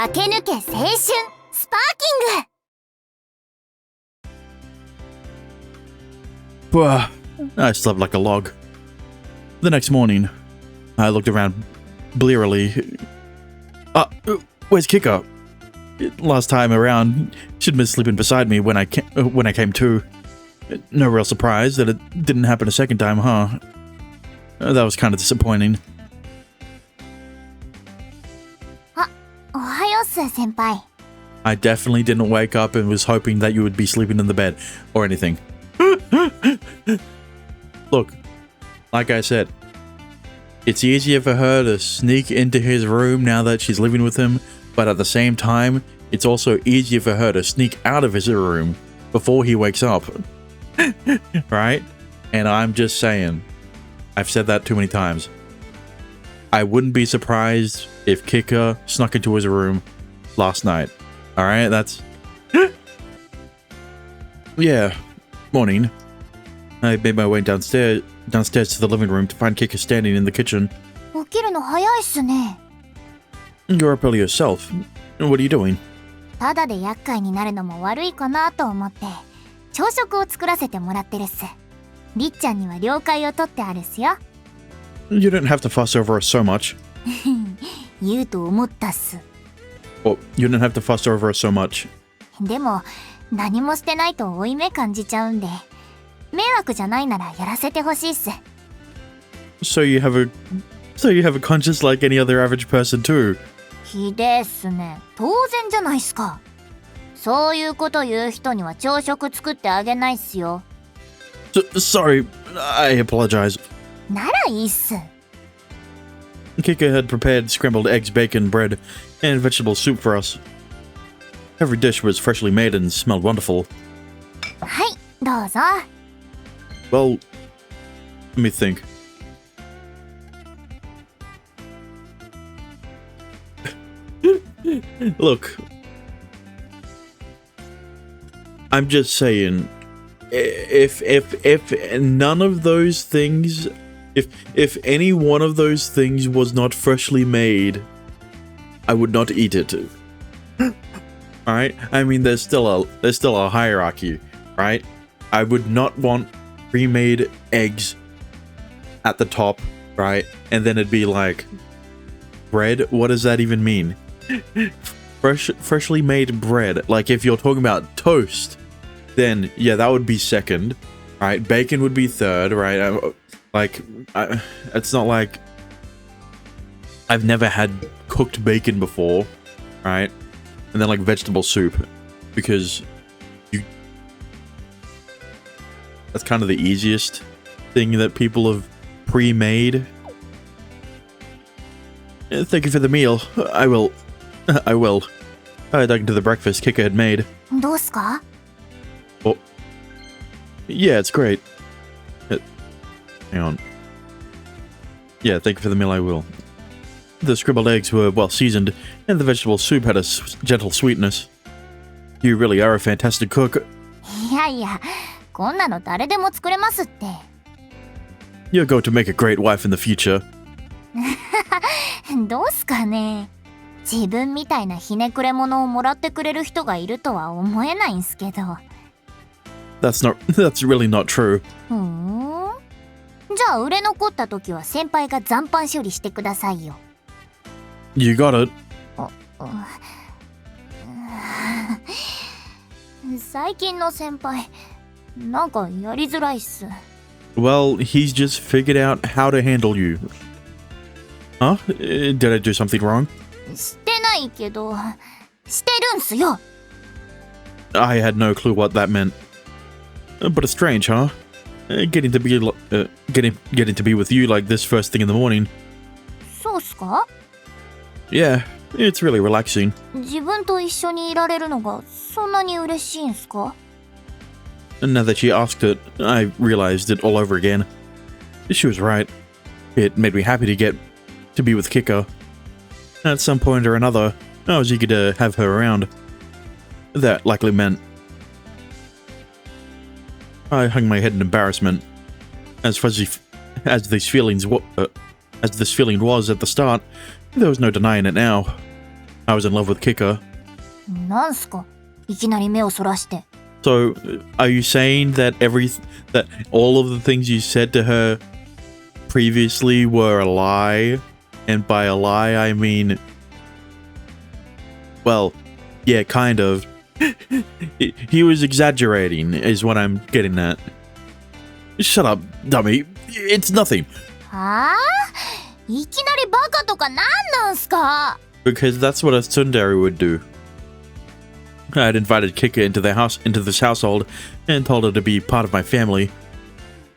駆け抜け青春スパーキング。 I slept like a log. The next morning, I looked around blearily. Where's Kika? Last time around, she'd been sleeping beside me when I came to. No real surprise that it didn't happen a second time, huh? That was kind of disappointing. おはようっす、先輩。 I definitely didn't wake up and was hoping that you would be sleeping in the bed or anything. Look, like I said, it's easier for her to sneak into his room now that she's living with him, but at the same time, it's also easier for her to sneak out of his room before he wakes up. Right? And I'm just saying, I've said that too many times. I wouldn't be surprised if Kika snuck into his room last night. Alright, that's... Yeah, morning. I made my way downstairs to the living room to find Kika standing in the kitchen. 起きるの早いっすね。 You're up early yourself. What are you doing? ただで厄介になるのも悪いかなと思って、朝食を作らせてもらってるっす。りっちゃんには了解を取ってあるっすよ。You don't have to fuss over us so much. 言うと思ったっす。 Well, you don't have to fuss over us so much. でも、何もしてないと負い目感じちゃうんで、迷惑じゃないならやらせてほしいっす。 So you have a conscience like any other average person too. ひでえっすね。当然じゃないっすか。そういうこと言う人には朝食作ってあげないっすよ。Sorry, I apologize. ならいいっす。 Kika had prepared scrambled eggs, bacon, bread, and vegetable soup for us. Every dish was freshly made and smelled wonderful. はい、どうぞ。 Well, let me think. Look, I'm just saying, if none of those things, if any one of those things was not freshly made, I would not eat it. All right? I mean, there's still a hierarchy, right? I would not want pre-made eggs at the top, right? And then it'd be like bread. What does that even mean? Freshly made bread. Like if you're talking about toast, then yeah, that would be second, right? Bacon would be third, right? It's not like I've never had cooked bacon before, right? And then like vegetable soup, because that's kind of the easiest thing that people have pre-made. Thank you for the meal. I will. I dug into the breakfast Kika had made. どうっすか? Oh. Yeah, it's great. Hang on. Yeah, thank you for the meal, I will. The scrambled eggs were well seasoned, and the vegetable soup had a gentle sweetness. You really are a fantastic cook. いやいや、こんなの誰でも作れますって。 You're going to make a great wife in the future. どうっすかね。自分みたいなひねくれ者をもらってくれる人がいるとは思えないんすけど。That's really not true. ふーん。じゃあ売れ残った時は先輩が残飯処理してくださいよ。You got it. 最近の先輩、なんかやりづらいっす。Well, he's just figured out how to handle you. Huh? Did I do something wrong? してないけど、してるんすよ。I had no clue what that meant. But it's strange, huh? Getting to be with you like this first thing in the morning. そうっすか? Yeah, it's really relaxing. 自分と一緒にいられるのがそんなに嬉しいんすか? Now that she asked it, I realized it all over again. She was right. It made me happy to be with Kika. At some point or another, I was eager to have her around. That likely meant... I hung my head in embarrassment. As fuzzy as this feeling was at the start, there was no denying it now. I was in love with Kika. なんすかいきなり目をそらして。 So, are you saying that that all of the things you said to her previously were a lie? And by a lie, I mean, well, yeah, kind of. He was exaggerating, is what I'm getting at. Shut up, dummy. It's nothing. はあいきなりバカとかなんなんすか Because that's what a tsundere would do. I had invited Kika into this household and told her to be part of my family.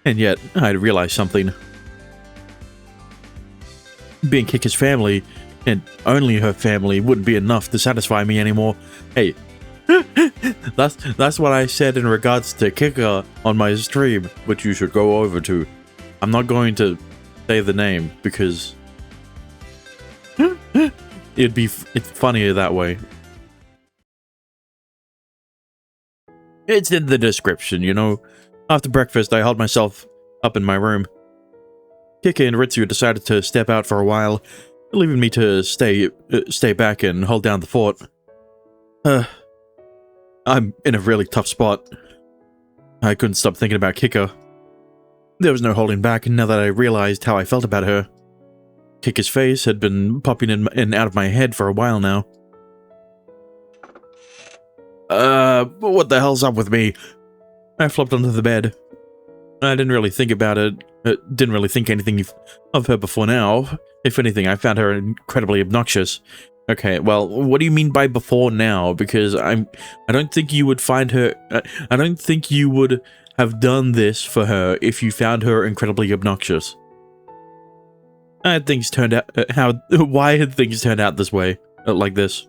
And yet, I had realized something. Being Kika's family, and only her family, wouldn't be enough to satisfy me anymore. Hey, that's what I said in regards to Kika on my stream, which you should go over to. I'm not going to say the name because it's funnier that way. It's in the description, you know. After breakfast, I held myself up in my room. Kika and Ritsu decided to step out for a while, leaving me to stay back and hold down the fort. I'm in a really tough spot. I couldn't stop thinking about Kika. There was no holding back now that I realized how I felt about her. Kika's face had been popping in and out of my head for a while now. What the hell's up with me? I flopped onto the bed. I didn't really think about it. Didn't really think anything of her before now. If anything, I found her incredibly obnoxious. Okay, well, what do you mean by before now? Because I don't think you would find her... I don't think you would have done this for her if you found her incredibly obnoxious. Had things turned out... why had things turned out this way? Like this?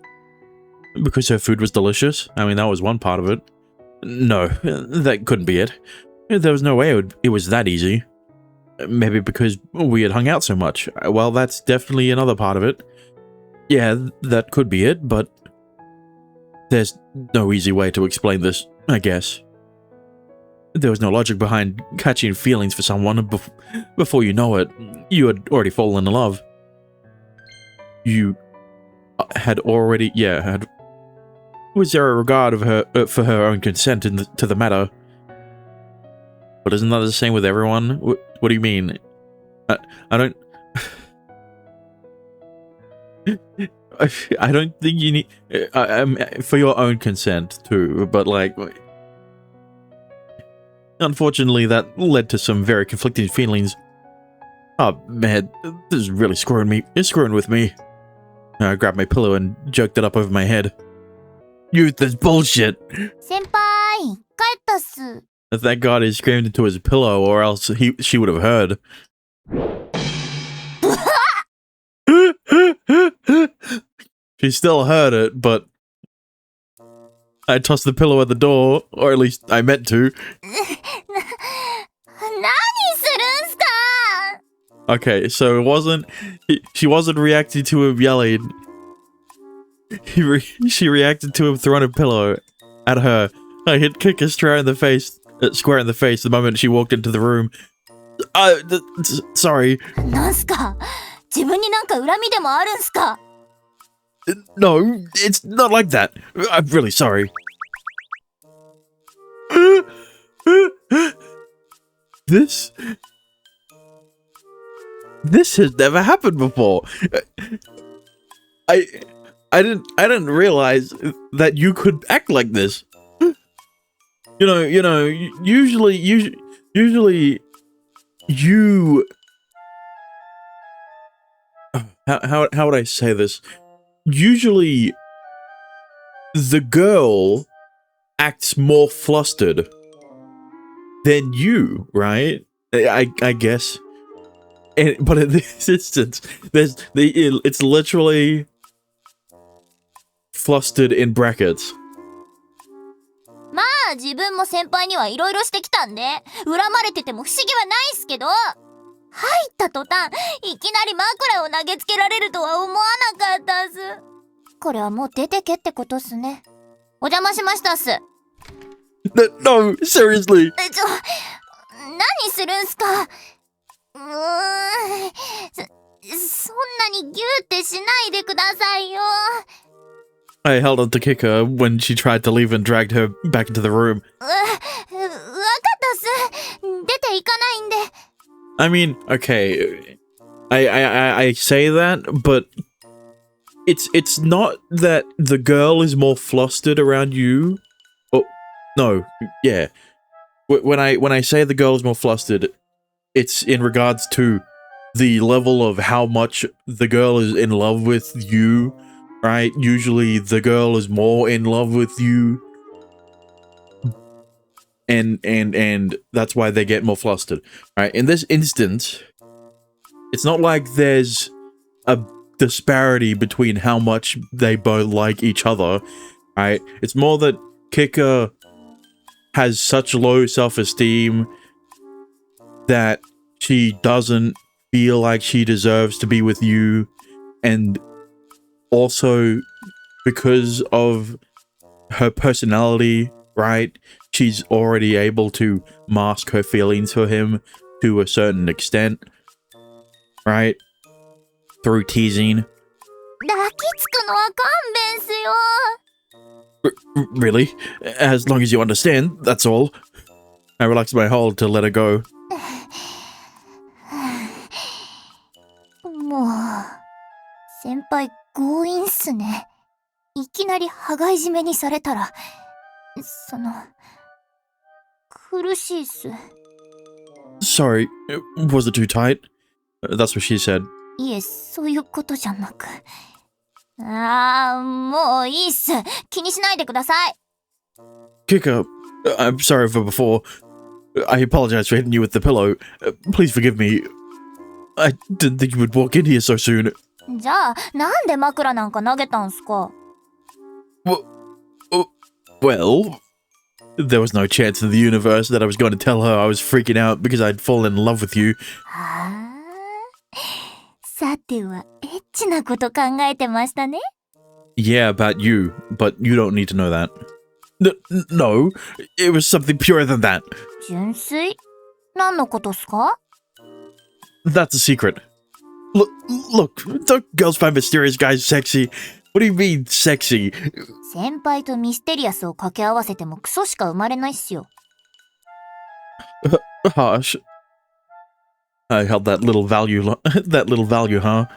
Because her food was delicious? I mean, that was one part of it. No, that couldn't be it. There was no way it was that easy. Maybe because we had hung out so much. Well, that's definitely another part of it. Yeah, that could be it, but there's no easy way to explain this, I guess. There was no logic behind catching feelings for someone before you know it. You had already fallen in love. You had already, was there a regard of her for her own consent to the matter? But isn't that the same with everyone? What do you mean? I don't... I don't think you need... for your own consent, too, but like... Unfortunately, that led to some very conflicting feelings. Oh, man, this is really screwing me. It's screwing with me. I grabbed my pillow and jerked it up over my head. Youth is bullshit! 先輩、帰ったっす。 Thank God he screamed into his pillow, or else she would have heard. She still heard it, but I tossed the pillow at the door, or at least I meant to. 何するんすか Okay, so she wasn't reacting to him yelling. She reacted to him throwing a pillow at her. I hit Kika square in the face the moment she walked into the room. Sorry. なんすか自分になんか恨みでもあるんすか No, it's not like that. I'm really sorry. This has never happened before. I didn't realize that you could act like this. You know, usually you how would I say this? Usually the girl acts more flustered than you, right? I guess. But in this instance, it's literally flustered in brackets. まあ自分も先輩にはいろいろしてきたんで恨まれてても不思議はないっすけど入った途端いきなり枕を投げつけられるとは思わなかったっす。これはもう出てけってことっすね。お邪魔しましたっす。No, seriously. 何するんすかそんなにギューってしないでくださいよ。I held on to kick her when she tried to leave and dragged her back into the room. わかったっす。出ていかないんで。I mean, okay, I say that, but it's not that the girl is more flustered around you. Oh, no, yeah. When I say the girl is more flustered, it's in regards to the level of how much the girl is in love with you, right? Usually the girl is more in love with you. And that's why they get more flustered, right? In this instance, it's not like there's a disparity between how much they both like each other, right? It's more that Kika has such low self-esteem that she doesn't feel like she deserves to be with you, and also because of her personality, right? She's already able to mask her feelings for him to a certain extent, right? Through teasing. 抱きつくのは勘弁すよ。 Really? As long as you understand, that's all. I relaxed my hold to let her go. もう、先輩強引っすね。いきなり羽交い締めにされたら、苦しいっす。Sorry, was it too tight? That's what she said. いえ、そういうことじゃなく。もういいっす。気にしないでください。Kika, I'm sorry for before. I apologize for hitting you with the pillow. Please forgive me. I didn't think you would walk in here so soon. じゃあ、なんで枕なんか投げたんすか？ Well, there was no chance in the universe that I was going to tell her I was freaking out because I'd fallen in love with you. はあ、さては、エッチなこと考えてましたね。Yeah, about you, but you don't need to know that. No, it was something purer than that. 純粋？何のことっすか？ That's a secret. Look, don't girls find mysterious guys sexy? What do you mean, sexy? 先輩とミステリアスを掛け合わせてもクソしか生まれないっすよ。Harsh. I held that little value, huh?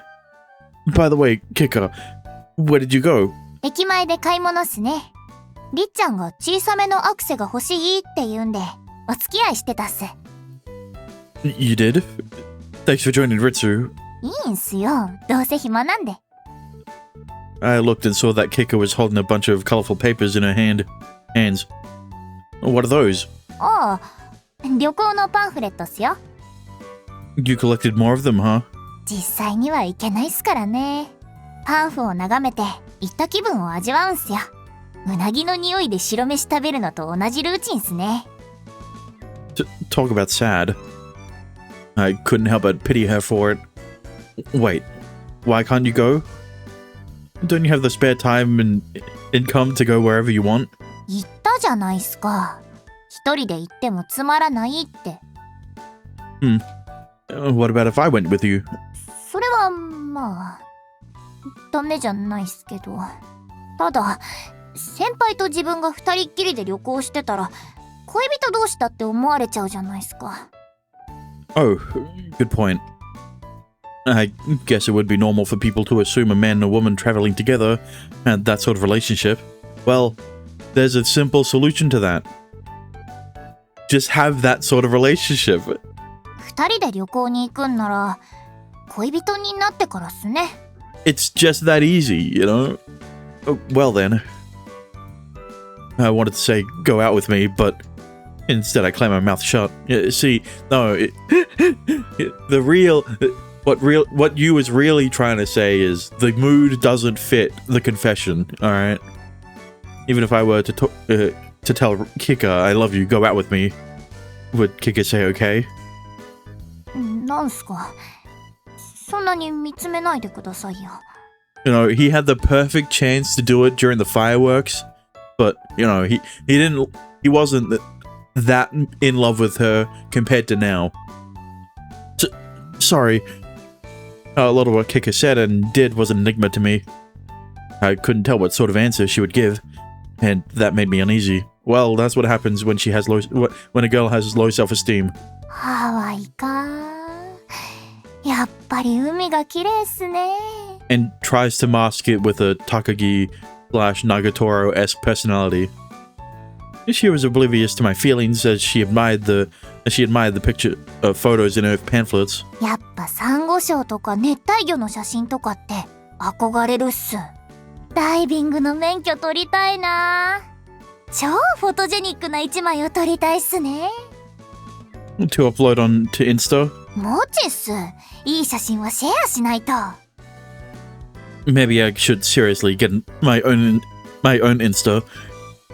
By the way, Kika, where did you go? 駅前で買い物っすね。りっちゃんが小さめのアクセが欲しいって言うんで、お付き合いしてたっす。You did? Thanks for joining Ritsu. いいんすよ。どうせ暇なんで。I looked and saw that Kika was holding a bunch of colorful papers in her hands. What are those? ああ、旅行のパンフレットっすよ。You collected more of them, huh? 実際には行けないっすからね。パンフを眺めて行った気分を味わうんすよ。うなぎの匂いで白飯食べるのと同じルーチンっすね。Talk about sad. I couldn't help but pity her for it. Wait, why can't you go? Don't you have the spare time and income to go wherever you want? 言ったじゃないっすか。一人で行ってもつまらないって。What about if I went with you? それはまあダメじゃないっすけど、ただ先輩と自分が二人っきりで旅行してたら恋人同士だって思われちゃうじゃないっすか。Oh, good point. I guess it would be normal for people to assume a man and a woman traveling together had that sort of relationship. Well, there's a simple solution to that. Just have that sort of relationship. 二人で旅行に行くんなら恋人になってからっすね。It's just that easy, you know? Well then. I wanted to say go out with me, but instead I clamped my mouth shut. See, no, the real... What you was really trying to say is the mood doesn't fit the confession, alright? Even if I were to tell Kika I love you, go out with me, would Kika say okay? なんすか。そんなに見つめないでくださいよ。You know, he had the perfect chance to do it during the fireworks, but, you know, he wasn't that in love with her compared to now. Sorry. A lot of what Kika said and did was an enigma to me. I couldn't tell what sort of answer she would give, and that made me uneasy. Well, that's what happens when when a girl has low self-esteem. ハワイか。やっぱり海が綺麗っすね。And tries to mask it with a Takagi/Nagatoro-esque personality. She was oblivious to my feelings as she admired the picture photos in her pamphlets. やっぱサンゴ礁とか熱帯魚の写真とかって憧れるっす。ダイビングの免許取りたいな。超フォトジェニックな一枚を撮りたいっすね。To upload to Insta? もちっす。いい写真はシェアしないと。Maybe I should seriously get my own Insta.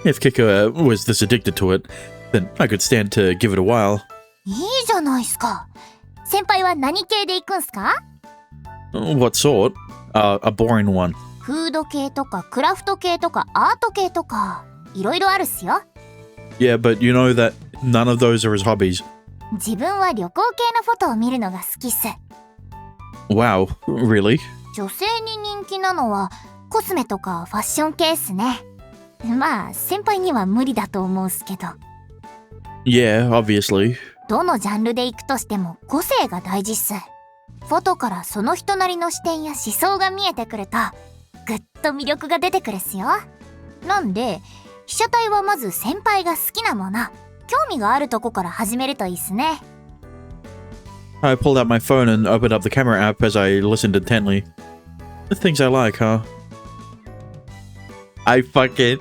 If Kika was this addicted to it, then I could stand to give it a while. いいじゃないっすか。先輩は何系で行くんすか？ What sort? A boring one. フード系とかクラフト系とかアート系とかいろいろあるっすよ。Yeah, but you know that none of those are his hobbies. 自分は旅行系のフォトを見るのが好きっす。Wow, really? 女性に人気なのはコスメとかファッション系っすね。まあ先輩には無理だと思うっすけど。Yeah, obviously. どのジャンルで行くとしても個性が大事っす。フォトからその人なりの視点や思想が見えてくるとぐっと魅力が出てくるっすよ。なんで被写体はまず先輩が好きなもの、興味があるとこから始めるといいっすね。I pulled out my phone and opened up the camera app as I listened intently. The things I like, huh? I fucking...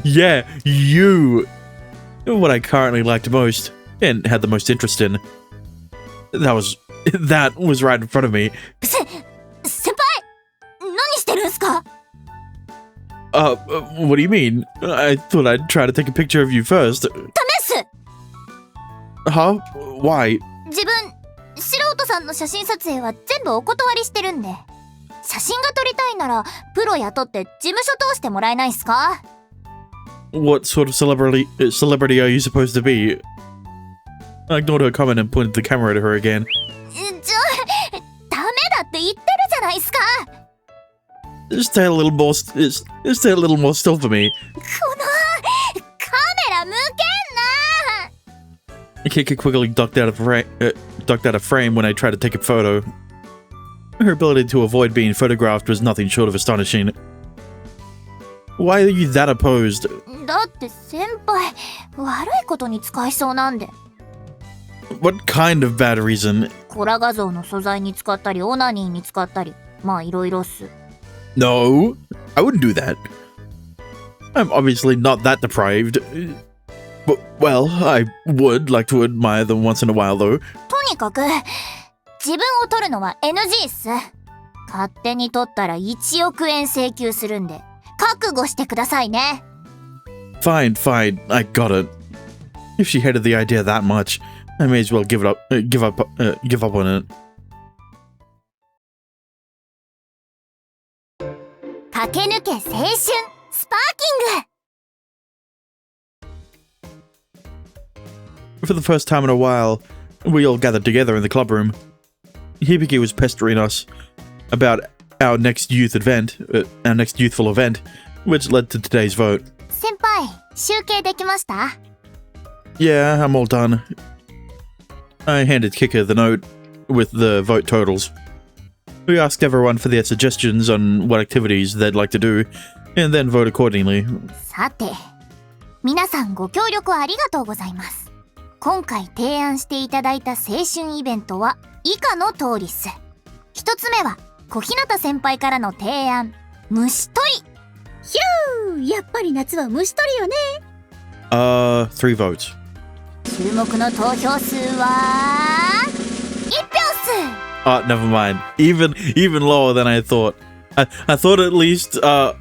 yeah, you! What I currently liked most, and had the most interest in. That was right in front of me. 先輩何してるんすか？ What do you mean? I thought I'd try to take a picture of you first. ダメっす。 Huh? Why? 自分素人さんの写真撮影は全部お断りしてるんで、写真が撮りたいならプロ雇って事務所通してもらえないっすか？ What sort of celebrity are you supposed to be? I ignored her comment and pointed the camera at her again. ダメだって言ってるじゃないっすか。 Stay a little more still for me. このカメラ向けんな。 Kika quickly ducked out of frame when I tried to take a photo. Her ability to avoid being photographed was nothing short of astonishing. Why are you that opposed? だって先輩悪いことに使いそうなんで。 What kind of bad reason? コラ画像の素材に使ったりオナニーに使ったり、まあいろいろっす。 No, I wouldn't do that. I'm obviously not that deprived. But, well, I would like to admire them once in a while, though. とにかく自分を撮るのは NG っす。勝手に撮ったら1億円請求するんで覚悟してくださいね。 Fine, I got it. If she hated the idea that much, I may as well give up on it. 駆け抜け青春スパーキング。 For the first time in a while, we all gathered together in the clubroom. Hibiki was pestering us about our next youthful event, which led to today's vote. 先輩集計できました？ Yeah, I'm all done. I handed Kika the note with the vote totals. We asked everyone for their suggestions on what activities they'd like to do, and then vote accordingly. さて皆さんご協力ありがとうございます。今回提案していただいた青春イベントは以下の通りっす。一つ目は小日向先輩からの提案、虫取り。ひゅー、やっぱり夏は虫取りよね。3 votes. 注目の投票数は1票っす。 Never mind. Even lower than I thought. I thought at least I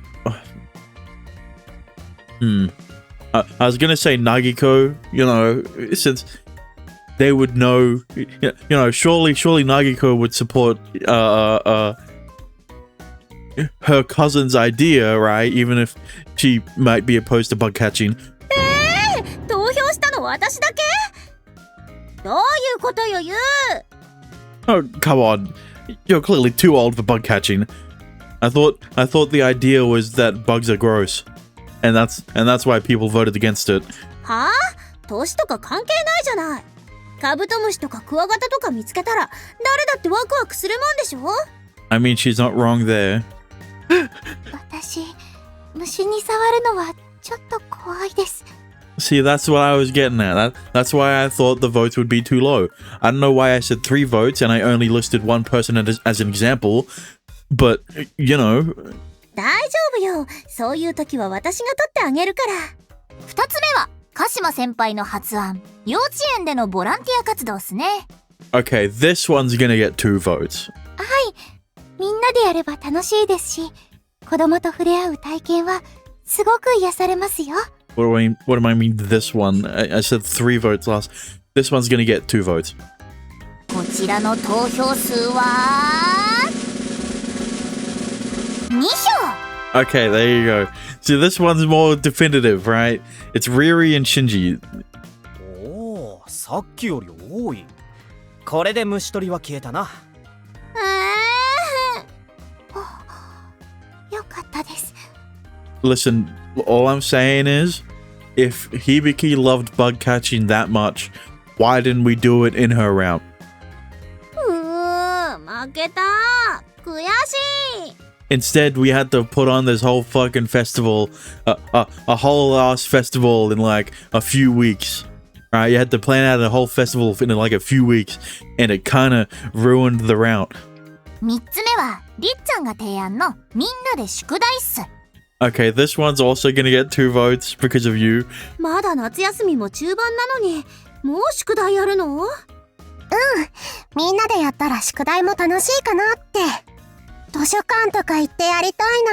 was gonna say Nagiko, since they would know, surely Nagiko would support her cousin's idea, right? Even if she might be opposed to bug catching. 投票したの私だけ？どういうことよ、ゆう。 Oh, come on. You're clearly too old for bug catching. I thought the idea was that bugs are gross, and that's why people voted against it. はあ？年とか関係ないじゃない。カブトムシとかクワガタとか見つけたら誰だってワクワクするもんでしょ？ I mean, she's not wrong there. 私、虫に触るのはちょっと怖いです。 See, that's what I was getting at. That's why I thought the votes would be too low. I don't know why I said 3 votes and I only listed one person as an example, but, you know. 大丈夫よ。そういう時は私が取ってあげるから。2つ目は、鹿島先輩の発案。幼稚園でのボランティア活動っすね。Okay, this one's gonna get 2 votes. はい。みんなでやれば楽しいですし、子供と触れ合う体験はすごく癒されますよ。What do I mean this one? I said 3 votes last. This one's gonna get 2 votes. こちらの投票数は2票。 Okay, there you go. See, this one's more definitive, right? It's Riri and Shinji. おお、さっきより多い。これで虫取りは消えたな。よかったです。 Listen, all I'm saying is, if Hibiki loved bug catching that much, why didn't we do it in her round? 負けた。悔しい。 Instead, we had to put on this whole fucking festival, a whole ass festival in like a few weeks. Right? You had to plan out a whole festival in like a few weeks, and it kind of ruined the round. 3つ目は、りっちゃんが提案のみんなで宿題っす。Okay, this one's also gonna get 2 votes because of you. まだ夏休みも中盤なのに、もう宿題やるの？みんなでやったら宿題も楽しいかなって。図書館とか行ってやりたいな。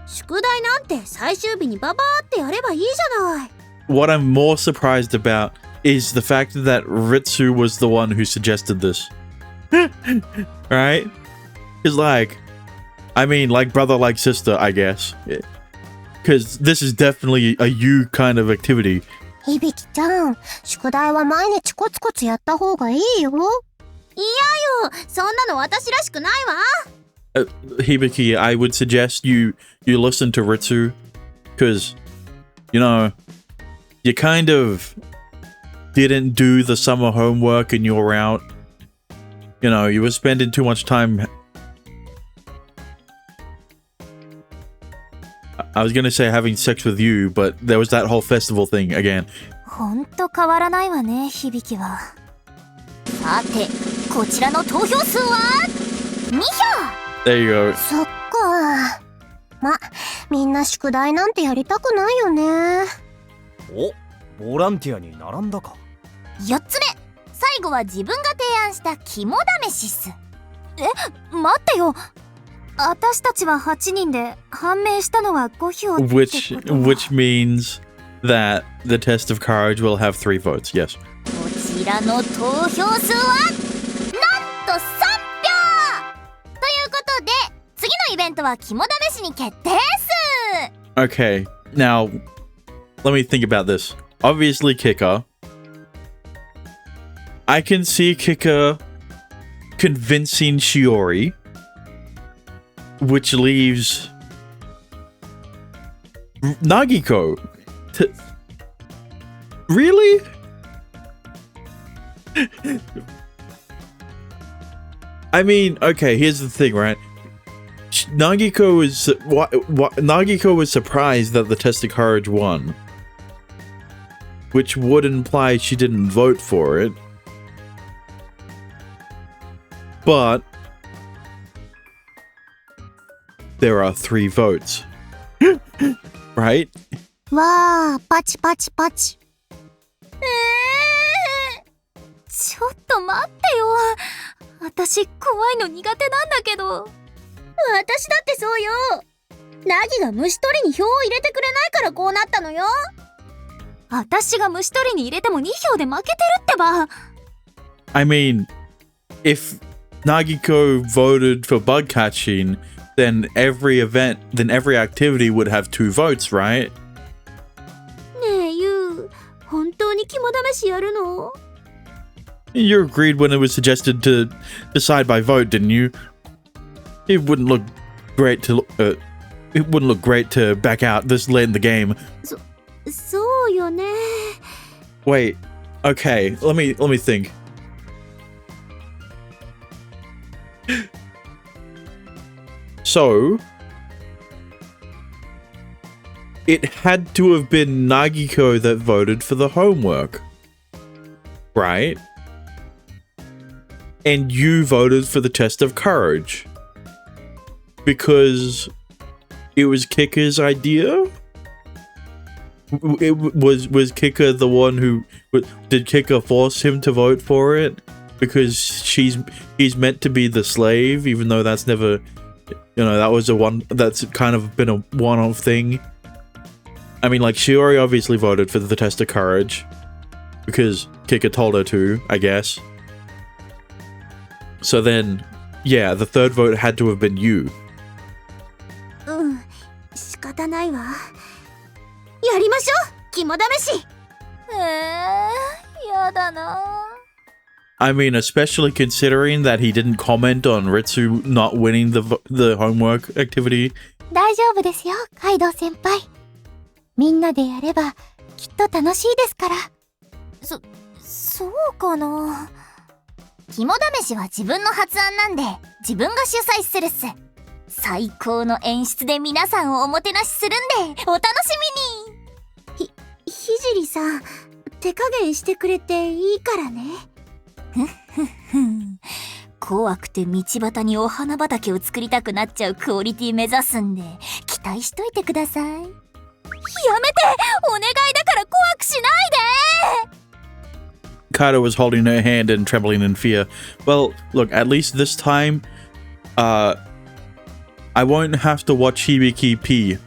宿題なんて最終日にババーってやればいいじゃない。What I'm more surprised about is the fact that Ritsu was the one who suggested this. Right? Because, like, I mean, like brother, like sister, I guess. Because this is definitely a you kind of activity. ひびきちゃん、宿題は毎日コツコツやった方がいいよ。嫌よ、そんなの私らしくないわ。Hibiki, I would suggest you listen to Ritsu. Because, you know, you kind of didn't do the summer homework and you were out. You know, you were spending too much time. I was gonna say having sex with you, but there was that whole festival thing again. ほんと変わらないわね、響は。さて、こちらの投票数は2票。 There you go. そっか。みんな宿題なんてやりたくないよね。お、ボランティアに並んだか。4つ目、最後は自分が提案した肝試しっす。待ってよ。私たちは8人で判明したのは5票ってことは。Which means that the test of courage will have 3 votes. Yes. こちらの投票数はなんと3票。ということで、次のイベントは肝試しに決定っす。 Okay. Now, let me think about this. Obviously, Kicker. I can see Kicker convincing Shiori, which leaves Nagiko. Really? I mean, okay, here's the thing, right? Nagiko was surprised that the test of courage won, which would imply she didn't vote for it. But there are 3 votes. Right? わー、パチパチパチ。ちょっと待ってよ。私怖いの苦手なんだけど。私だってそうよ。ナギが虫取りに票を入れてくれないからこうなったのよ。私が虫取りに入れても2票で負けてるってば。I mean, if Nagiko voted for bug catching, then every activity would have 2 votes, right? ねえユウ、本当に肝試しやるの？ You agreed when it was suggested to decide by vote, didn't you? It wouldn't look great to it wouldn't look great to back out this late in the game. そうよね。 Wait, okay, let me think. So it had to have been Nagiko that voted for the homework, right? And you voted for the test of courage because it was Kika's idea. Was Kika the one who did Kika force him to vote for it because he's meant to be the slave, even though that's never, that was that's kind of been a one-off thing. I mean, like, Shiori obviously voted for the test of courage because Kika told her to, I guess. So then, yeah, the third vote had to have been you. 仕方ないわ。やりましょう、肝試し。やだな。 I mean, especially considering that he didn't comment on Ritsu not winning the homework activity. 大丈夫ですよ、カイドウ先輩。みんなでやればきっと楽しいですから。そうかな。肝試しは自分の発案なんで自分が主催するっす。最高の演出で皆さんをおもてなしするんでお楽しみに。ひじりさん、手加減してくれていいからね。怖くて道端にお花畑を作りたくなっちゃうクオリティ目指すんで期待しといてください。やめて、お願いだから怖くしないで。 Kaido was holding her hand and trembling in fear. Well, look, at least this time, I won't have to watch Hibiki pee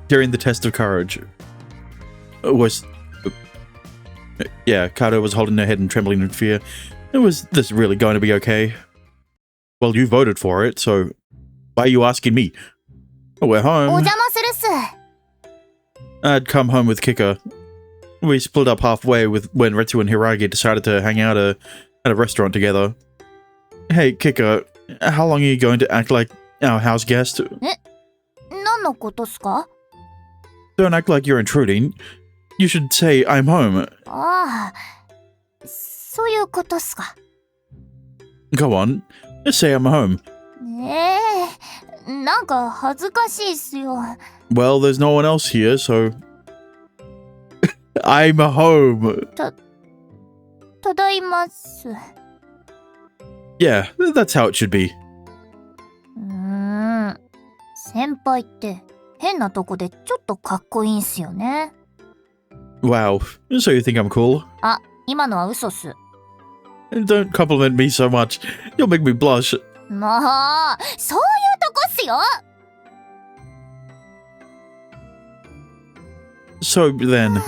during the test of courage. Yeah, Kaido was holding her head and trembling in fear. Was this really going to be okay? Well, you voted for it, so why are you asking me? We're お home. 邪魔するっす。 I'd come home with Kika. We split up halfway when Retsu and Hiragi decided to hang out at a restaurant together. Hey, Kika, how long are you going to act like our house guest? 何のことっすか？ Don't act like you're intruding. You should say I'm home. ああ、そういうことっすか。 Go on, just say I'm home. なんか恥ずかしいっすよ。 Well, there's no one else here, so I'm home. ただいまっす。Yeah, that's how it should be. 先輩って変なとこでちょっとかっこいいんすよね。 Wow, so you think I'm cool? あ、今のは嘘っす。 Don't compliment me so much. You'll make me blush. もう、そういうとこっすよ。 So then,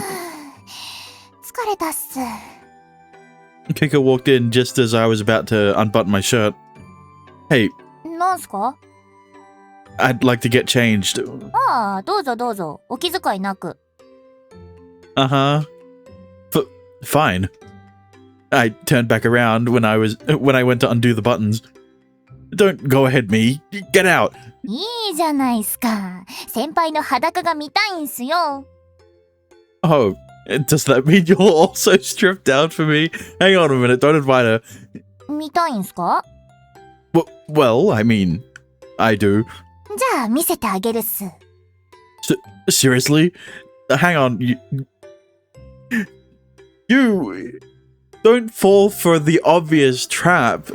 疲れたっす。 Kika walked in just as I was about to unbutton my shirt. Hey, なんすか？ I'd like to get changed. ああ、どうぞどうぞ。お気遣いなく。 Uh-huh. Fine. I turned back around when I went to undo the buttons. Don't go ahead, me. Get out. いいじゃないっすか。先輩の裸が見たいんすよ。 Oh, does that mean you'll also strip down for me? Hang on a minute, don't invite her. 見たいんすか？ Well, I mean, I do. じゃあ見せてあげるっす。 Seriously? Hang on, you don't fall for the obvious trap.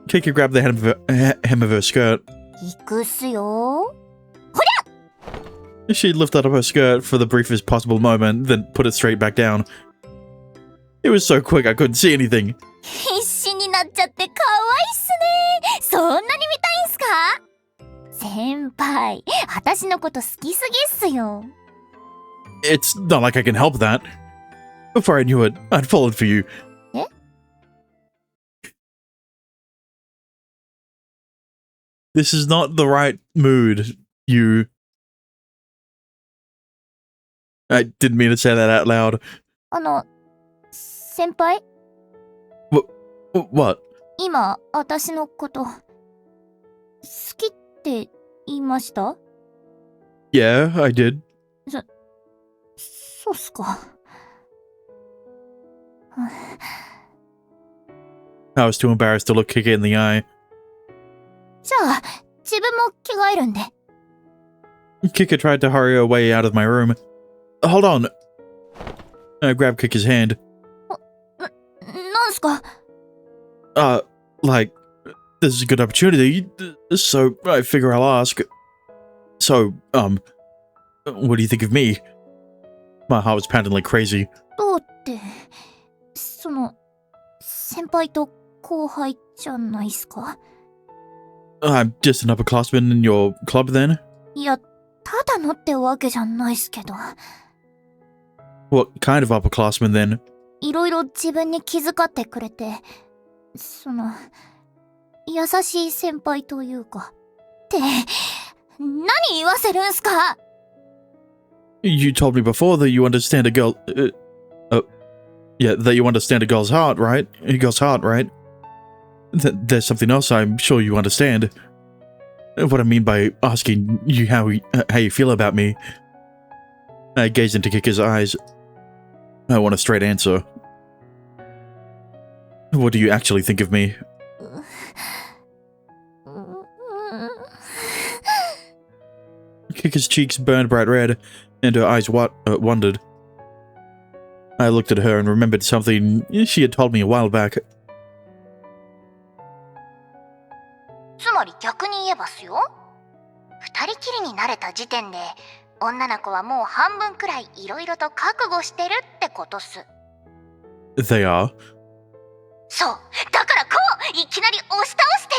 Kika grabbed the hem of her skirt. 行くっすよ。 She lifted up her skirt for the briefest possible moment, then put it straight back down. It was so quick I couldn't see anything. 必死になっちゃって可愛いっすね。そんなに見たいんすか？先輩、私のこと好きすぎっすよ。 It's not like I can help that. Before I knew it, I'd fallen for you. え？ This is not the right mood, you. I didn't mean to say that out loud. 先輩？ What? 今、私のこと、好言いました？ Yeah, I did. そうっすか。I was too embarrassed to look Kika in the eye. じゃあ、自分も着替えるんで。Kika tried to hurry her way out of my room. Hold on. I grabbed Kika's hand. なんすか？ Like, this is a good opportunity, so I figure I'll ask. So, what do you think of me? My heart was pounding like crazy. どうって、先輩と後輩じゃないっすか？ I'm just an upperclassman in your club then? いや、ただのってわけじゃないっすけど。What kind of upperclassman then? いろいろ自分に気遣ってくれて、優しい先輩というか。って、何言わせるんすか？ You told me before that you understand a girl... yeah, that you understand a girl's heart, right? A girl's heart, right? There's something else I'm sure you understand. What I mean by asking you how you feel about me. I gazed into Kika's eyes. I want a straight answer. What do you actually think of me? Kika's cheeks burned bright red, and her eyes wandered. I looked at her and remembered something she had told me a while back. つまり逆に言えばっすよ。二人きりになれた時点で、女の子はもう半分くらいいろいろと覚悟してるってことっす。They are? そう。だからこう、いきなり押し倒して。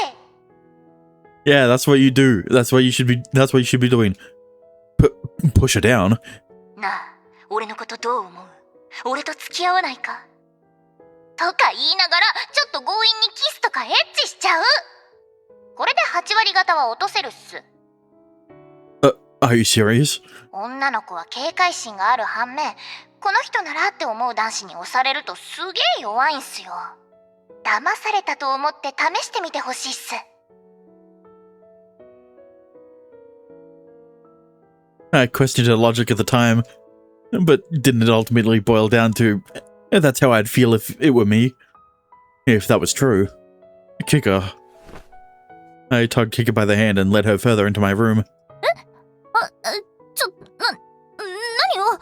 Yeah, that's what you do. That's what you should be doing. Push her down. なあ、俺のことどう思う？俺と付き合わないか？とか言いながら、ちょっと強引にキスとかエッチしちゃう。これで8割方は落とせるっす。Are you serious? 女の子は警戒心がある反面、この人ならって思う男子に押されるとすげえ弱いんすよ。騙されたと思って試してみてほしいっす。I questioned her logic at the time, but didn't it ultimately boil down to that's how I'd feel if it were me? If that was true. Kika. I tugged Kika by the hand and led her further into my room. 何を？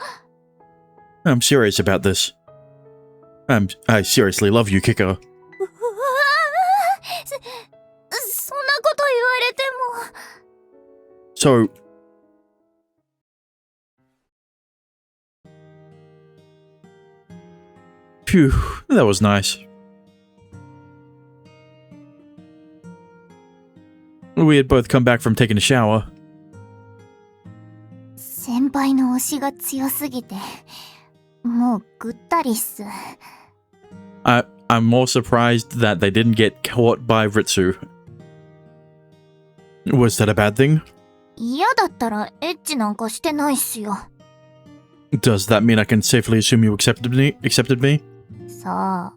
I'm serious about this. I seriously love you, Kika. そんなこと言われても。 So... Phew, that was nice. We had both come back from taking a shower. 先輩の推しが強すぎて、もうぐったりっす。I'm more surprised that they didn't get caught by Ritsu. Was that a bad thing? 嫌だったらエッチなんかしてないっすよ。 Does that mean I can safely assume you accepted me? さあ。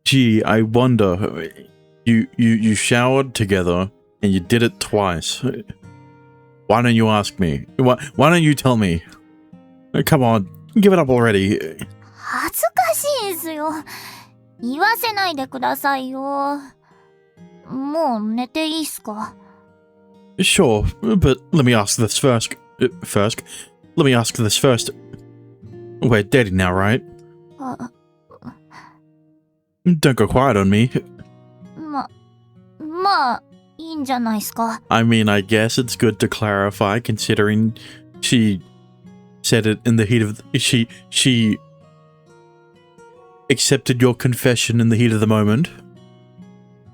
Gee, I wonder. You showered together and you did it twice. Why don't you ask me? Why don't you tell me? Come on, give it up already. 恥ずかしいんすよ。言わせないでくださいよ。もう寝ていいっすか？ Sure, but let me ask this first. Let me ask this first. We're dating now, right? Don't go quiet on me. まあ、いいんじゃないっすか。 I mean, I guess it's good to clarify, considering she said it in the heat of... She accepted your confession in the heat of the moment.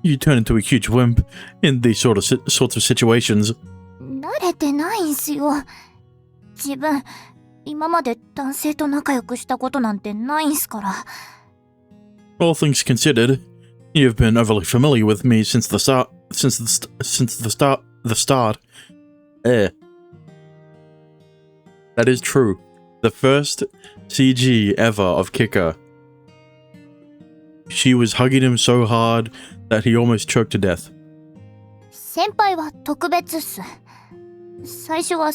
You turn into a huge wimp in these sorts of situations. 慣れてないんすよ。自分、今まで男性と仲良くしたことなんてないんすから。 All things considered, you've been overly familiar with me since the start. That is true. The first CG ever of Kika. She was hugging him so hard that he almost choked to death. 先輩は特別っす。最初は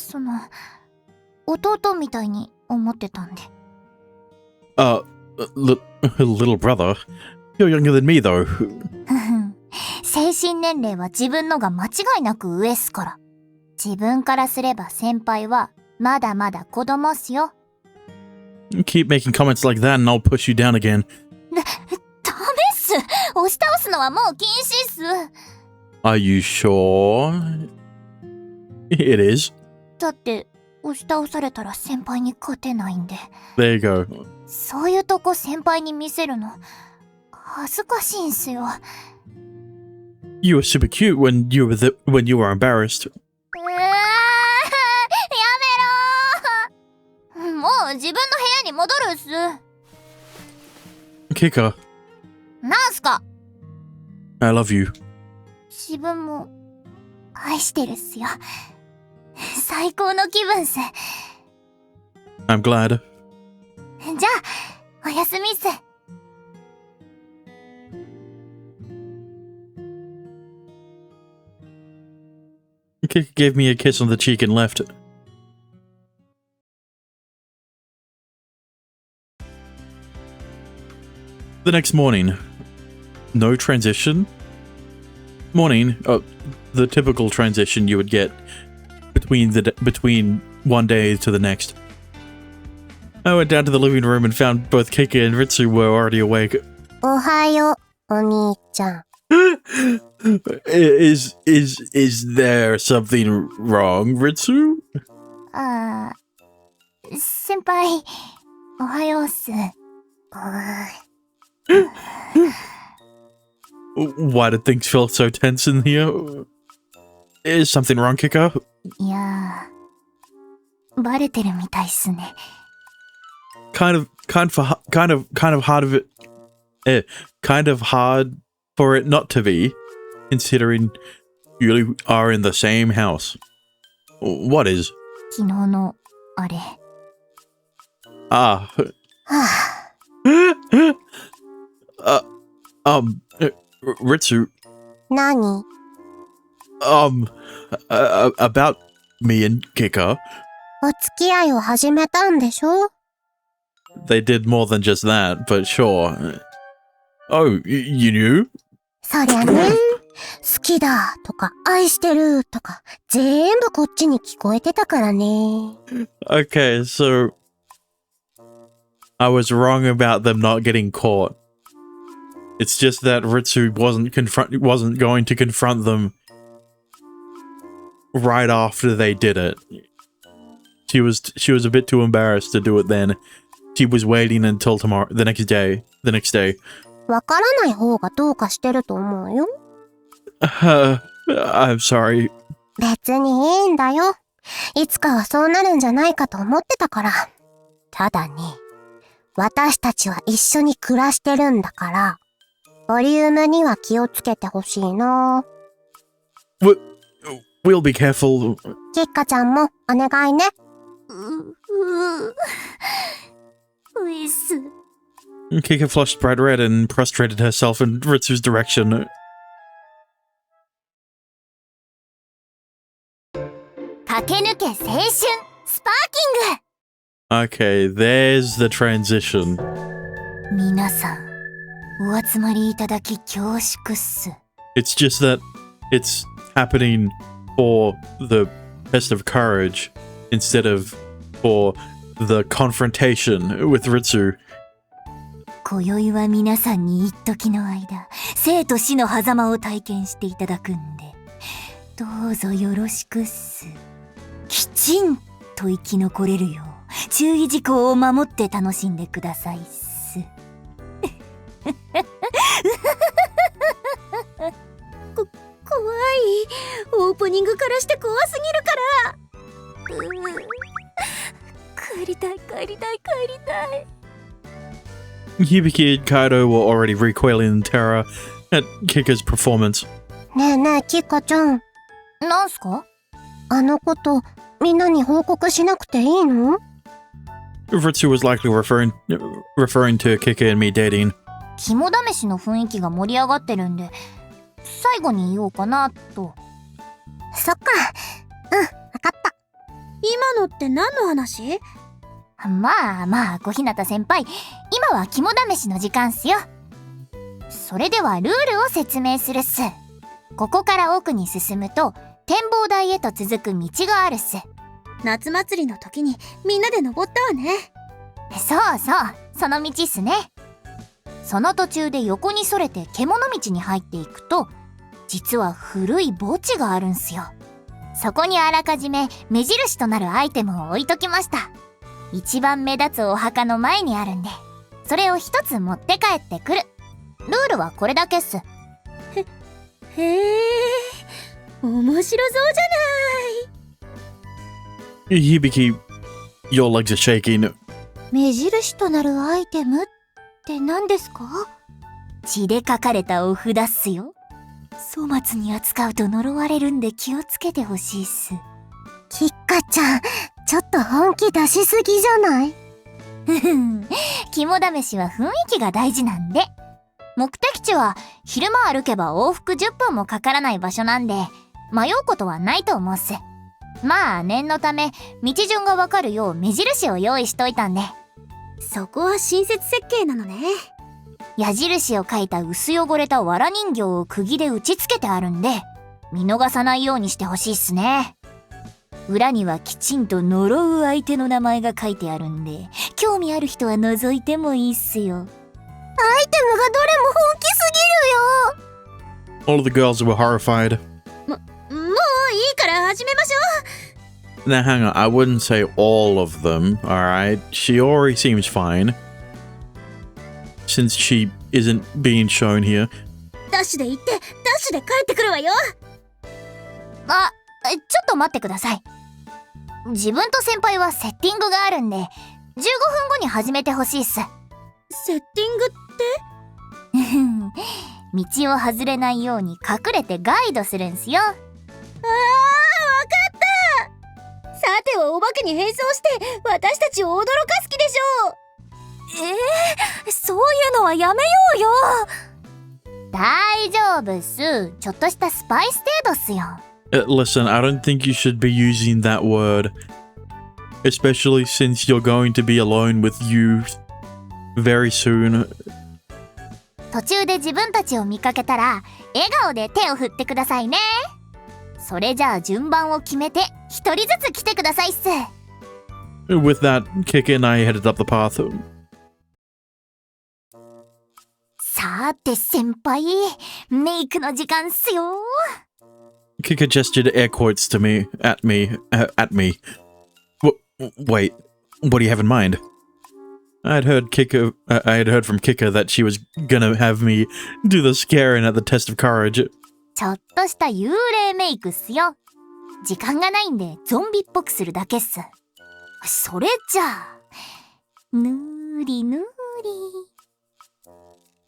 弟みたいに思ってたんで。Little brother. You're younger than me, though. 精神年齢は自分のが間違いなく上っすから。自分からすれば先輩はまだまだ子供っすよ。Keep making comments like that and I'll push you down again. ダメっす。押し倒すのはもう禁止っす。Are you sure? It is. だって押し倒されたら先輩に勝てないんで。 There you go. そういうとこ先輩に見せるの恥ずかしいんすよ。You were super cute when you were embarrassed. やめろー。もう自分の部屋に戻るっす。 Kika, なんすか。 I love you. 自分も愛してるっすよ。最高の気分っす。 I'm glad. じゃあおやすみっす。 Kika gave me a kiss on the cheek and left. The next morning. No transition? Morning. The typical transition you would get between one day to the next. I went down to the living room and found both Kika and Ritsu were already awake. おはよう、お兄ちゃん。Is there something wrong, Ritsu? 先輩おはようっす。Why did things feel so tense in here? Is something wrong, Kika? いやバレてるみたいっすね。Kind of hard for it not to be, considering you are in the same house. What is? 昨日のあれ。Ah. Ritsu. 何？ About me and Kika. お付き合いを始めたんでしょ？ They did more than just that, but sure. Oh, you knew? そりゃね、好きだとか愛してるとか全部こっちに聞こえてたからね。 Okay, so I was wrong about them not getting caught. It's just that Ritsu wasn't going to confront them right after they did it. She was a bit too embarrassed to do it then. She was waiting until the next day. わからない方がどうかしてると思うよ。I'm sorry. 別にいいんだよ。いつかはそうなるんじゃないかと思ってたから。ただね、私たちは一緒に暮らしてるんだから、ボリュームには気をつけてほしいな。We'll be careful. キッカちゃんもお願いね。ういっす。 Kika flushed bright red and prostrated herself in Ritsu's direction. 駆け抜け青春スパーキング。 Okay, there's the transition. 皆さんお集まりいただき恐縮っす。 It's just that it's happening for the test of courage instead of for the confrontation with Ritsu. 今宵は皆さんに一時の間生と死の狭間を体験していただくんでどうぞよろしくっす。きちんと生き残れるよう注意事項を守って楽しんでくださいっす。怖い。オープニングからして怖すぎるから。帰りたい。 Hibiki and Kaido were already recoiling in terror at Kika's performance. ねえねえ、キッカちゃん。なんすか？あのこと、みんなに報告しなくていいの？ Ritsu was likely referring to Kika and me dating. 肝試しの雰囲気が盛り上がってるんで最後に言おうかなと。そっか。わかった。今のって何の話？まあまあ、小日向先輩、今は肝試しの時間っすよ。それではルールを説明するっす。ここから奥に進むと展望台へと続く道があるっす。夏祭りの時にみんなで登ったわね。そうそう、その道っすね。その途中で横にそれて獣道に入っていくと、実は古い墓地があるんすよ。そこにあらかじめ目印となるアイテムを置いときました。一番目立つお墓の前にあるんで、それを一つ持って帰ってくる。ルールはこれだけっす。へえ、面白そうじゃない。Hibiki, your legs are shaking. 目印となるアイテムって何ですか？血で書かれたお札っすよ。粗末に扱うと呪われるんで気をつけてほしいっす。キッカちゃん、ちょっと本気出しすぎじゃない？肝試しは雰囲気が大事なんで。目的地は昼間歩けば往復10分もかからない場所なんで、迷うことはないと思うっす。まあ念のため道順がわかるよう目印を用意しといたんで。そこは親切設計なのね。矢印を書いた薄汚れた藁人形を釘で打ち付けてあるんで、見逃さないようにしてほしいっすね。裏にはきちんと呪う相手の名前が書いてあるんで、興味ある人は覗いてもいいっすよ。アイテムがどれも本気すぎるよ。 All of the girls were horrified. もういいから始めましょ Now hang on, I wouldn't say all of them, alright? Shiori seems fine. Since she isn't being shown here. う。ダッシュで行ってダッシュで帰ってくるわよ。あ、ちょっと待ってください。自分と先輩はセッティングがあるんで、15分後に始めてほしいっす。セッティングって？道を外れないように隠れてガイドするんすよ。わかった。さてはお化けに変装して私たちを驚かす気でしょう。そういうのはやめようよ。大丈夫っす。ちょっとしたスパイス程度っすよ。Listen, I don't think you should be using that word. Especially since you're going to be alone with you very soon. 途中で自分たちを見かけたら笑顔で手を振ってくださいね。それじゃあ順番を決めて一人ずつ来てくださいっす。With that, Kika and I headed up the path. さて先輩、メイクの時間っすよ。Kika gestured air quotes to me, at me. Wait, what do you have in mind? I had heard from Kika that she was gonna have me do the scaring at the test of courage. ちょっとした幽霊メイクっすよ。時間がないんでゾンビっぽくするだけっす。それじゃあ、ぬーりぬーり。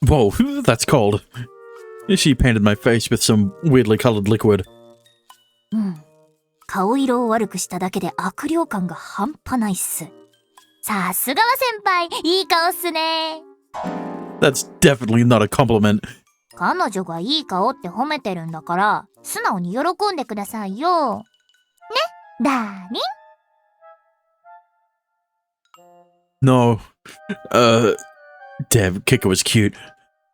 Whoa, that's cold. She painted my face with some weirdly colored liquid. 顔色を悪くしただけで悪霊感が半端ないっす。さすがは先輩、いい顔っすね。That's definitely not a compliment. 彼女がいい顔って褒めてるんだから、素直に喜んでくださいよ。ね、ダーリン。No. Damn, Kika was cute.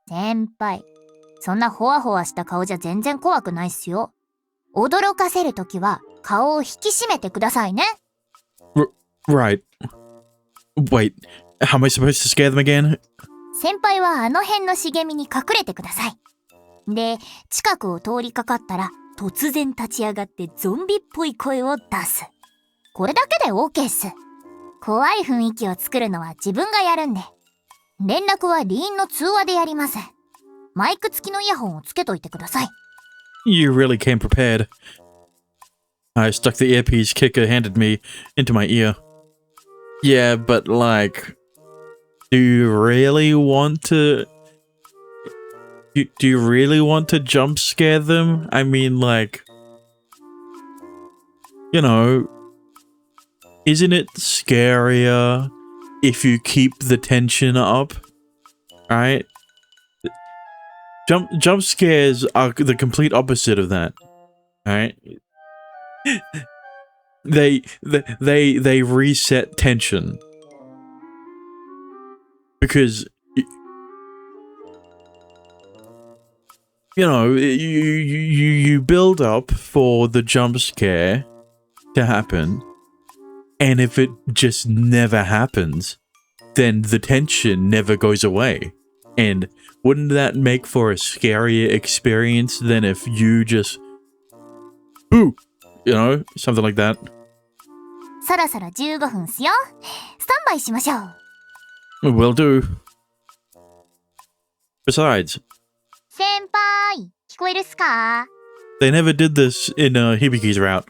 先輩、そんなホワホワした顔じゃ全然怖くないっすよ。驚かせるときは顔を引き締めてくださいね。Right. Wait, how am I supposed to scare them again? 先輩はあの辺の茂みに隠れてください。で、近くを通りかかったら突然立ち上がってゾンビっぽい声を出す。これだけで OK っす。怖い雰囲気を作るのは自分がやるんで。連絡はリーンの通話でやります。マイク付きのイヤホンをつけといてください。You really came prepared. I stuck the earpiece Kika handed me into my ear. Yeah, but like, do you really want to... Do you really want to jump scare them? I mean, like... You know... Isn't it scarier if you keep the tension up? Right? Jump scares are the complete opposite of that. Alright? they reset tension because you build up for the jump scare to happen, and if it just never happens, then the tension never goes away. And wouldn't that make for a scarier experience than if you just, ooh, something like that? そろそろ15分っすよ。スタンバイしましょう。 Will do. Besides, 先輩、聞こえるっすか？ they never did this in Hibiki's route.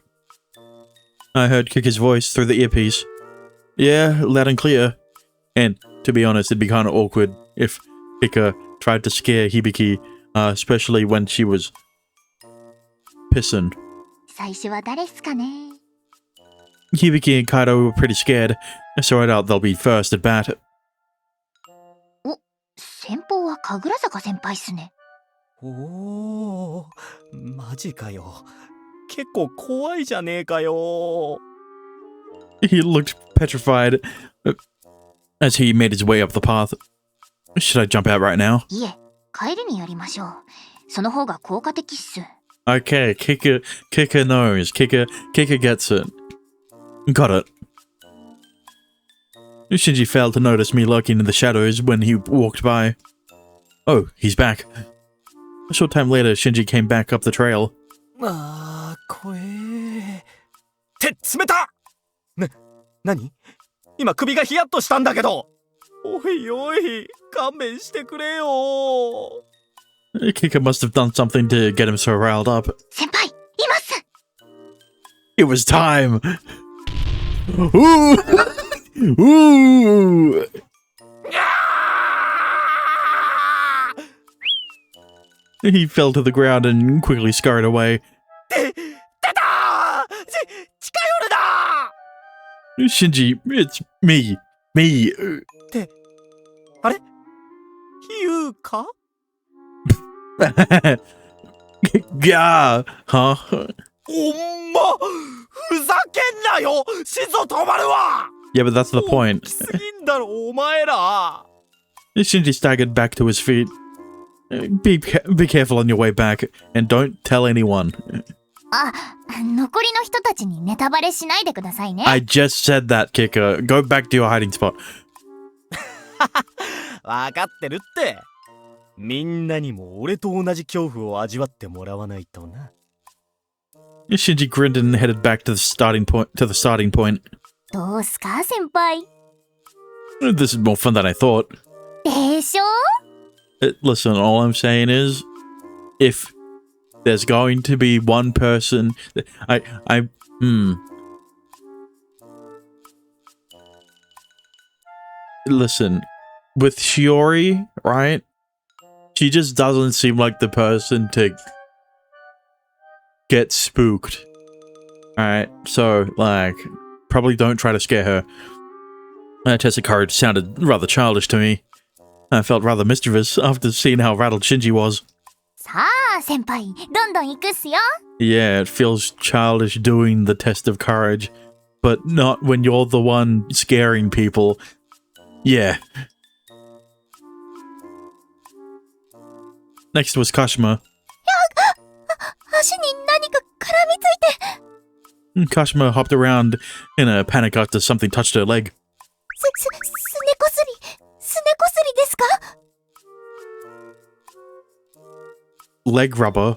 I heard Kika's voice through the earpiece. Yeah, loud and clear. And to be honest, it'd be kind of awkward if Kika tried to scare Hibiki, especially when she was pissing. 最初は誰っすかね？ Hibiki and Kaido were pretty scared, so I doubt they'll be first at bat. お、先方は神楽坂先輩っすね。おー、マジかよ。結構怖いじゃねえかよ。 He looked petrified as he made his way up the path. Should I jump out right now? いえ、帰りにやりましょう。その方が効果的っす。 Okay, Kika knows. Kika gets it. Got it. Shinji failed to notice me lurking in the shadows when he walked by. Oh, he's back. A short time later, Shinji came back up the trail. あー、怖え。手冷た！何？今首がヒヤッとしたんだけど。おいおい、勘弁してくれよ。 Kika must have done something to get him so riled up. 先輩、います！ It was time! Ooh! Ooh! He fell to the ground and quickly scurried away. 出た！近寄るな！ Shinji, it's me. Me. あれ？ゆうか？ Gah! Huh? おんま！ふざけんなよ！心臓止まるわ！ Yeah, but that's the 大 point. きすぎんだろ、お前ら！ Shinji staggered back to his feet. Be careful on your way back, and don't tell anyone. あ、残りの人たちにネタバレしないでくださいね。 I just said that, Kika. Go back to your hiding spot. わかってるって。みんなにも俺と同じ恐怖を味わってもらわないとな。 Shinji grinned and headed back to the starting point. どうすか、先輩。 This is more fun than I thought. でしょ？ Listen, all I'm saying is, if there's going to be one person, Listen, with Shiori, right? She just doesn't seem like the person to get spooked. Alright, so, like, probably don't try to scare her. That test of courage sounded rather childish to me. I felt rather mischievous after seeing how rattled Shinji was. さあ、先輩、どんどん行くっすよ。 Yeah, it feels childish doing the test of courage, but not when you're the one scaring people. Yeah. Next was Kashima. 足に何か絡みついて。 Kashima hopped around in a panic after something touched her leg. すねこすりですか？ Leg rubber?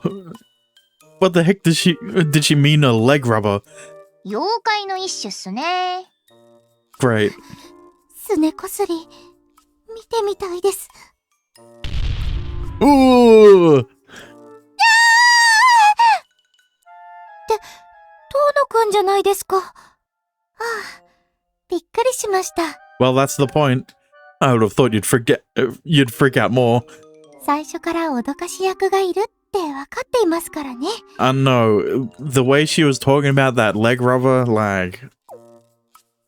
What the heck did she mean a leg rubber? 妖怪の一種っすね。 Great. すねこすり、見てみたいです。 Ooh! 遠野くんじゃないですか。ああ、びっくりしました。 Well, that's the point. I would have thought you'd freak out more. 最初から脅かし役がいるって分かっていますからね。No, the way she was talking about that leg rubber, like,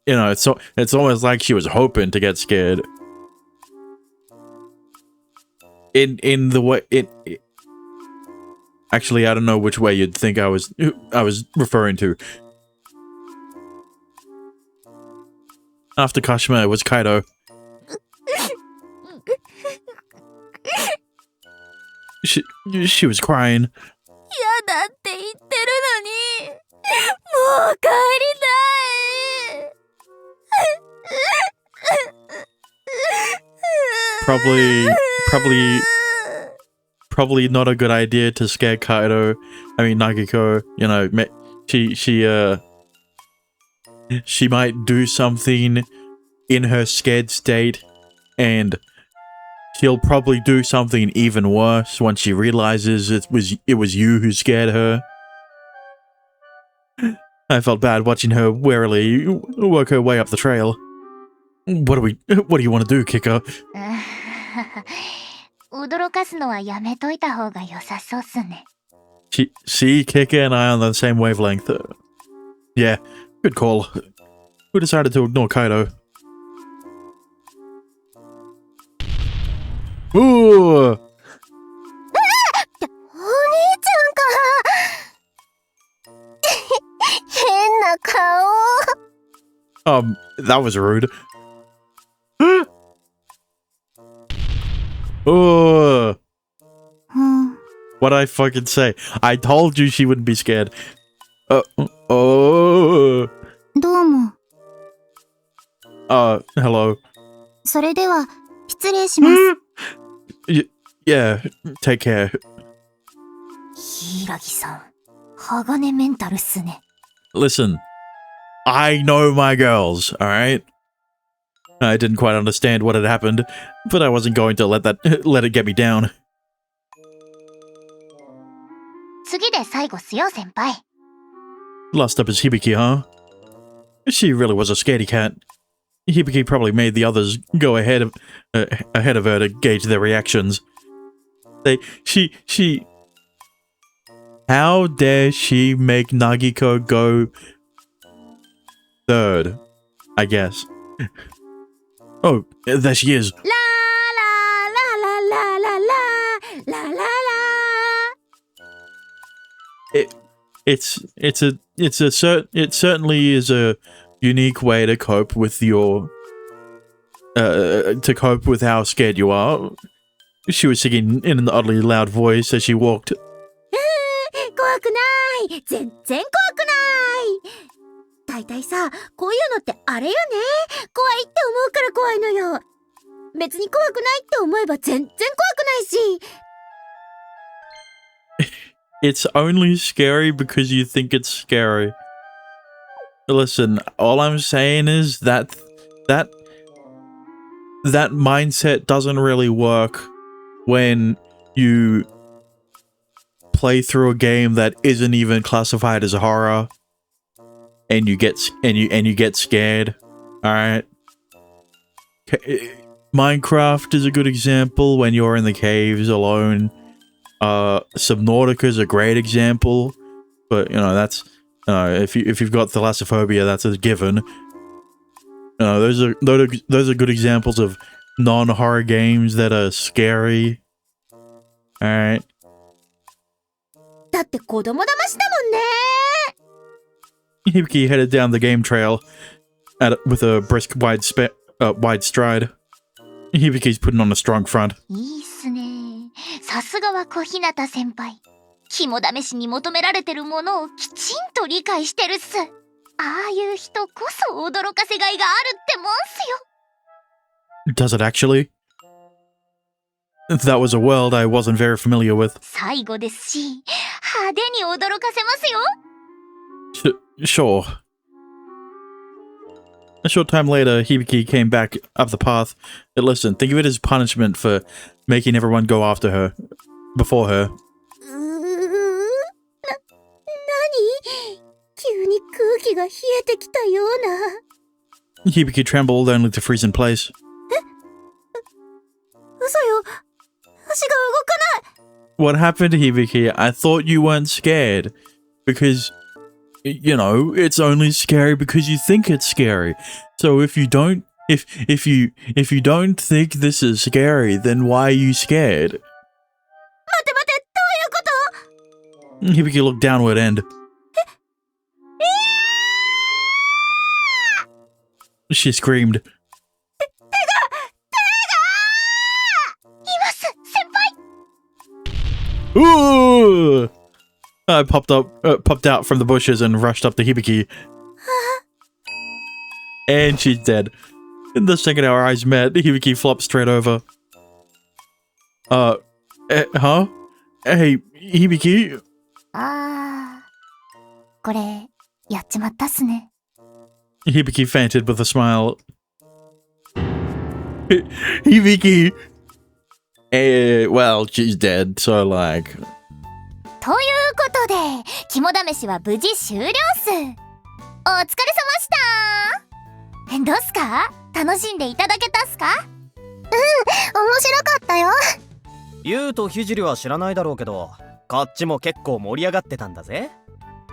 it's almost like she was hoping to get scared. In the way Actually, I don't know which way you'd think I was referring to. After Kashima, it was Kaido. She was crying. やだって言ってるのにもう帰りたい Probably not a good idea to scare Kaido. I mean, Nagiko, you know, she might do something in her scared state, and she'll probably do something even worse once she realizes it was you who scared her. I felt bad watching her warily work her way up the trail. What do you want to do, Kika? 驚かすのはやめといた方が良さそうっすね。 See, Kika and I are on the same wavelength. Yeah, good call. We decided to ignore Kaido. Ooh! お兄ちゃんか変な顔 That was rude. Oh, うん what'd I fucking say? I told you she wouldn't be scared. Oh. どうも Hello. それでは失礼します Yeah, take care. 柊さん鋼メンタルっすね Listen, I know my girls, alright? I didn't quite understand what had happened, but I wasn't going to let it get me down. 次で最後っすよ、先輩。 Last up is Hibiki, huh? She really was a scaredy cat. Hibiki probably made the others go ahead of her to gauge their reactions. How dare she make Nagiko go third, I guess. Oh, there she is. ラララララララララ It certainly is a unique way to cope with how scared you are. She was singing in an oddly loud voice as she walked. 怖くない全然怖くないだいたいさこういうのってあれよね怖いって思うから怖いのよ別に怖くないって思えば全然怖くないし It's only scary because you think it's scary. Listen, all I'm saying is that mindset doesn't really work when you play through a game that isn't even classified as a horror and you get scared. All right. Minecraft is a good example when you're in the caves alone. Subnautica is a great example, but you know that's if you've got thalassophobia, that's a given. Those are good examples of non-horror games that are scary. All right. だって子供騙しだもんね Hibiki headed down the game trail with a brisk wide stride. Hibiki's putting on a strong front. いいっすね。さすがは小日向先輩。肝試しに求められてるものをきちんと理解してるっす。ああいう人こそ驚かせがいがあるってもんっすよ。 Does it actually? That was a world I wasn't very familiar with. 最後ですし、派手に驚かせますよ。Sure. A short time later, Hibiki came back up the path. Listen, think of it as punishment for making everyone go after her. Before her. 何急に空気が冷えてきたような Hibiki trembled only to freeze in place. 嘘よ足が動かない What happened, Hibiki? I thought you weren't scared. Because, you know, it's only scary because you think it's scary. So if you don't think this is scary, then why are you scared? 待って待ってどういうこと Hibiki looked downward and... She screamed. Ooh! I popped out from the bushes and rushed up to Hibiki. And she's dead. The second our eyes met, Hibiki flopped straight over. Huh? Hey, Hibiki? これ、やっちまったっすね。Hibiki fainted with a smile. Hibiki! Well, she's dead, so like... ということで、肝試しは無事終了っす。お疲れ様したどうっすか？楽しんでいただけたっすか？面白かったよ。ユウとひじりは知らないだろうけど、こっちも結構盛り上がってたんだぜ。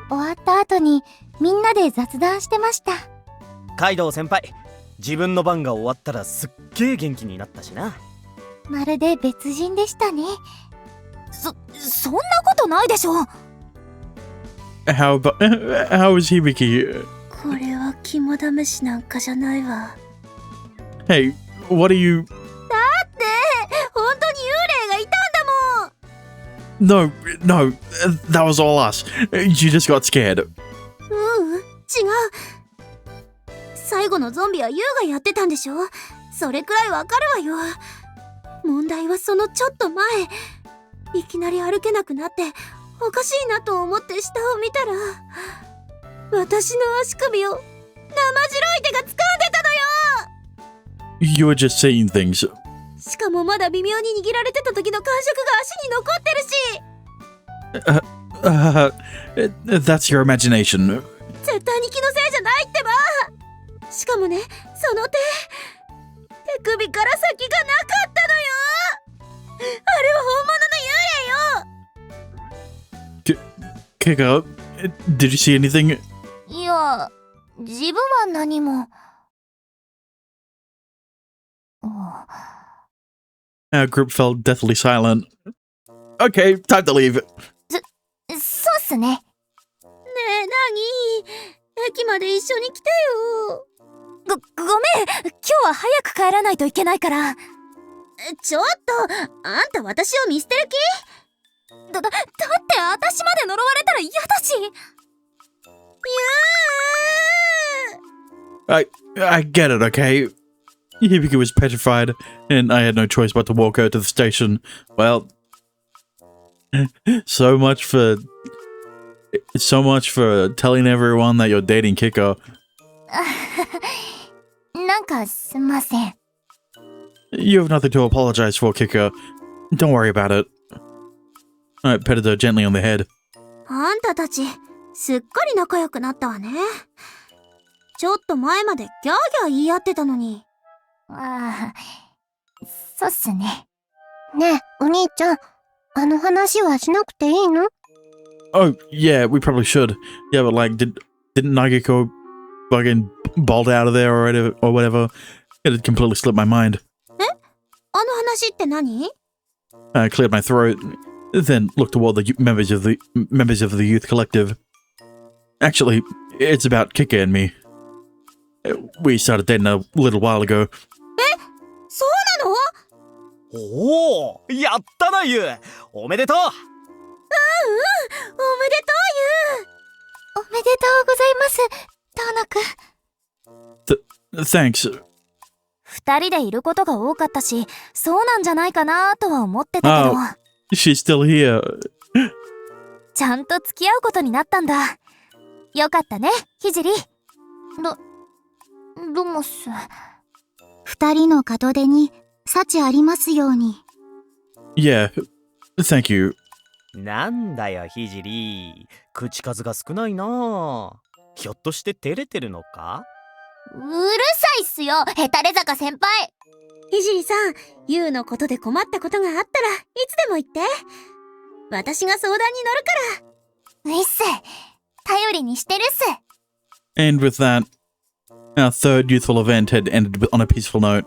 終わった後にみんなで雑談してました。カイドウ先輩、自分の番が終わったらすっげー元気になったしな。まるで別人でしたね。そんなことないでしょ。How is Hibiki? これは肝試しなんかじゃないわ。Hey, what are you... 本当に幽霊がいたんだもん。 No, that was all us. You just got scared. 違う。最後のゾンビはユウがやってたんでしょ。それくらいわかるわよ。問題はそのちょっと前、いきなり歩けなくなっておかしいなと思って下を見たら、私の足首を生白い手が掴んでたのよ。 You were just seeing things. しかもまだ微妙に握られてた時の感触が足に残ってるし。That's your imagination. 絶対に気のせいじゃないってば。しかもね、その手首から先がなかったのよ。あれは本物の幽霊よ。Kika, did you see anything? いや、自分は何も。Our group fell deathly silent. Okay, time to leave. そうっすね。ねえ、何？駅まで一緒に来てよ。ごめん、今日は早く帰らないといけないから。ちょっと、あんた私を見捨てる気？だって私まで呪われたら嫌だし。I get it, okay? Hibiki was petrified, and I had no choice but to walk her to the station. Well, so much for telling everyone that you're dating Kika. なんかすんません。 You have nothing to apologize for, Kika. Don't worry about it. I petted her gently on the head. あんたたち、すっかり仲良くなったわね。ちょっと前までギャーギャー言い合ってたのに。そうっすね。ねえ、お兄ちゃん、あの話はしなくていいの？ Oh, yeah, we probably should. Yeah, but like, didn't Nagiko fucking bolt out of there or whatever? It had completely slipped my mind. あの話って何？ I cleared my throat, then looked toward the members of the youth collective. Actually, it's about Kika and me. We started dating a little while ago. そうなの？おお、やったなユウ。おめでとう。おめでとう、ユウ。おめでとうございます、ターナくん。Thanks. 二人でいることが多かったし、そうなんじゃないかなとは思ってたけど。She's still here. ちゃんと付き合うことになったんだ。よかったね、ひじり。どうもっす。二人の門出に幸ありますように。Yeah, thank you. なんだよひじり、口数が少ないな。ひょっとして照れてるのか？うるさいっすよ、ヘタレ坂先輩。ひじりさん、ユウのことで困ったことがあったらいつでも言って。私が相談に乗るから。ういっす。頼りにしてるっす。 And with that, our third youthful event had ended on a peaceful note.